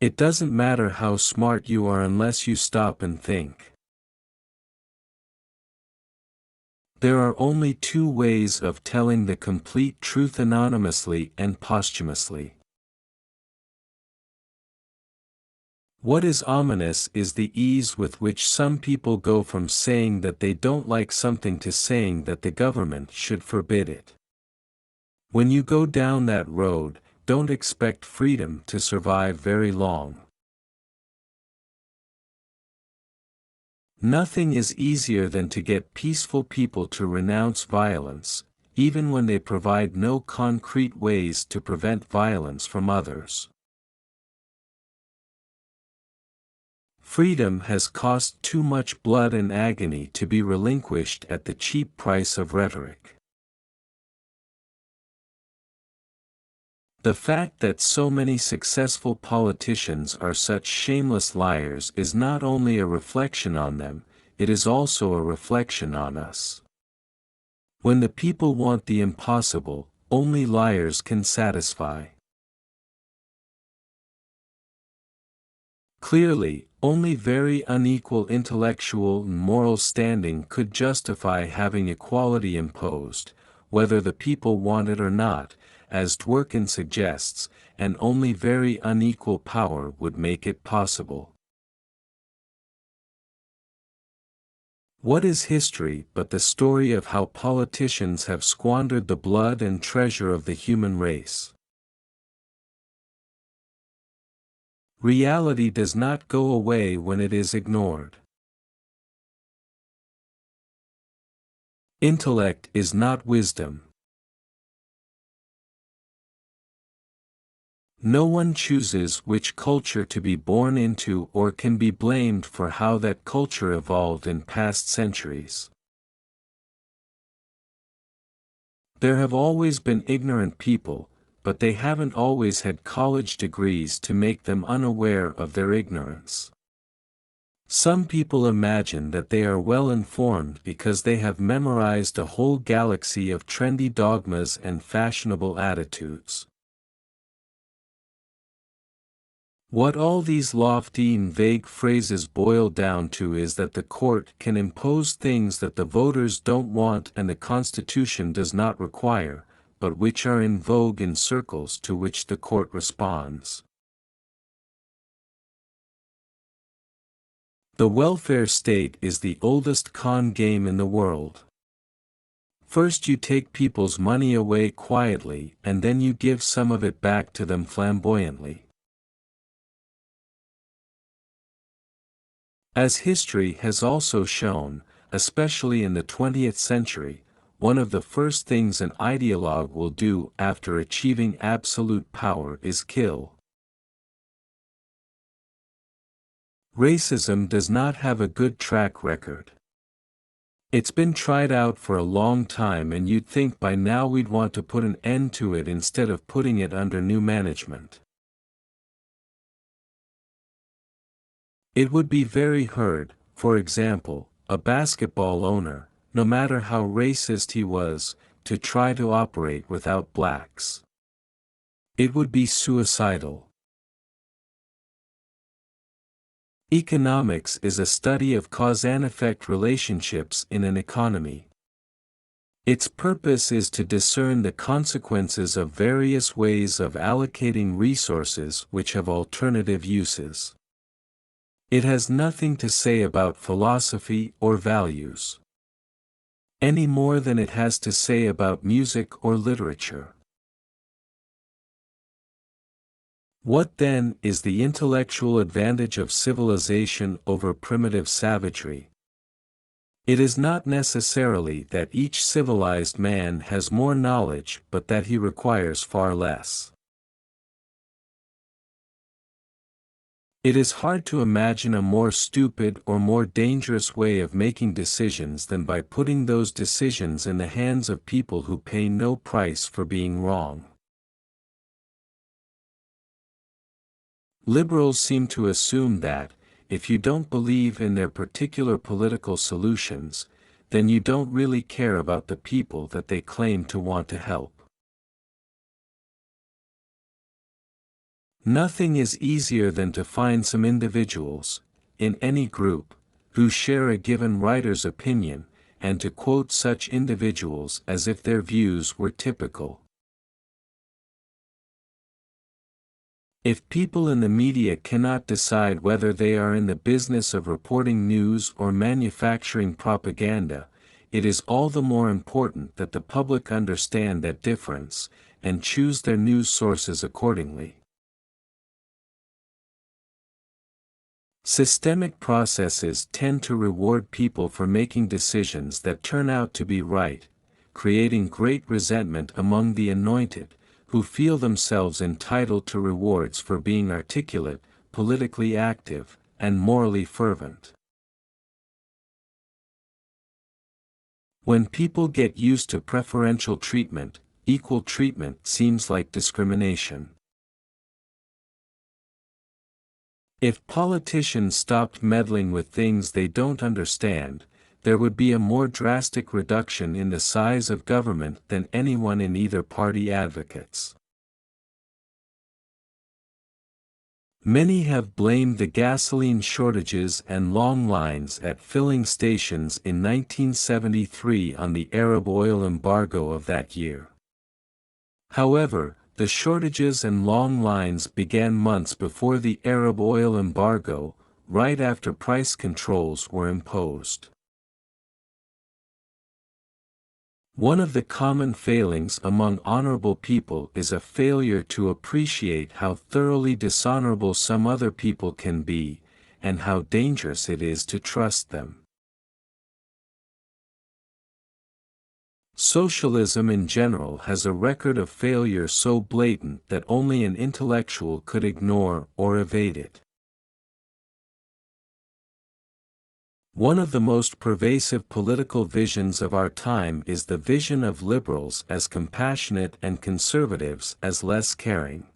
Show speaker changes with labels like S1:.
S1: It doesn't matter how smart you are unless you stop and think. There are only two ways of telling the complete truth: anonymously and posthumously. What is ominous is the ease with which some people go from saying that they don't like something to saying that the government should forbid it. When you go down that road, don't expect freedom to survive very long. Nothing is easier than to get peaceful people to renounce violence, even when they provide no concrete ways to prevent violence from others. Freedom has cost too much blood and agony to be relinquished at the cheap price of rhetoric. The fact that so many successful politicians are such shameless liars is not only a reflection on them, it is also a reflection on us. When the people want the impossible, only liars can satisfy. Clearly, only very unequal intellectual and moral standing could justify having equality imposed, whether the people want it or not, as Dworkin suggests, and only very unequal power would make it possible. What is history but the story of how politicians have squandered the blood and treasure of the human race? Reality does not go away when it is ignored. Intellect is not wisdom. No one chooses which culture to be born into or can be blamed for how that culture evolved in past centuries. There have always been ignorant people, but they haven't always had college degrees to make them unaware of their ignorance. Some people imagine that they are well informed because they have memorized a whole galaxy of trendy dogmas and fashionable attitudes. What all these lofty and vague phrases boil down to is that the court can impose things that the voters don't want and the Constitution does not require, but which are in vogue in circles to which the court responds. The welfare state is the oldest con game in the world. First you take people's money away quietly and then you give some of it back to them flamboyantly. As history has also shown, especially in the 20th century, one of the first things an ideologue will do after achieving absolute power is kill. Racism does not have a good track record. It's been tried out for a long time and you'd think by now we'd want to put an end to it instead of putting it under new management. It would be very hard, for example, a basketball owner, no matter how racist he was, to try to operate without blacks. It would be suicidal. Economics is a study of cause-and-effect relationships in an economy. Its purpose is to discern the consequences of various ways of allocating resources which have alternative uses. It has nothing to say about philosophy or values, any more than it has to say about music or literature. What then is the intellectual advantage of civilization over primitive savagery? It is not necessarily that each civilized man has more knowledge but that he requires far less. It is hard to imagine a more stupid or more dangerous way of making decisions than by putting those decisions in the hands of people who pay no price for being wrong. Liberals seem to assume that, if you don't believe in their particular political solutions, then you don't really care about the people that they claim to want to help. Nothing is easier than to find some individuals, in any group, who share a given writer's opinion, and to quote such individuals as if their views were typical. If people in the media cannot decide whether they are in the business of reporting news or manufacturing propaganda, it is all the more important that the public understand that difference, and choose their news sources accordingly. Systemic processes tend to reward people for making decisions that turn out to be right, creating great resentment among the anointed, who feel themselves entitled to rewards for being articulate, politically active, and morally fervent. When people get used to preferential treatment, equal treatment seems like discrimination. If politicians stopped meddling with things they don't understand, there would be a more drastic reduction in the size of government than anyone in either party advocates. Many have blamed the gasoline shortages and long lines at filling stations in 1973 on the Arab oil embargo of that year. However, the shortages and long lines began months before the Arab oil embargo, right after price controls were imposed. One of the common failings among honorable people is a failure to appreciate how thoroughly dishonorable some other people can be, and how dangerous it is to trust them. Socialism in general has a record of failure so blatant that only an intellectual could ignore or evade it. One of the most pervasive political visions of our time is the vision of liberals as compassionate and conservatives as less caring.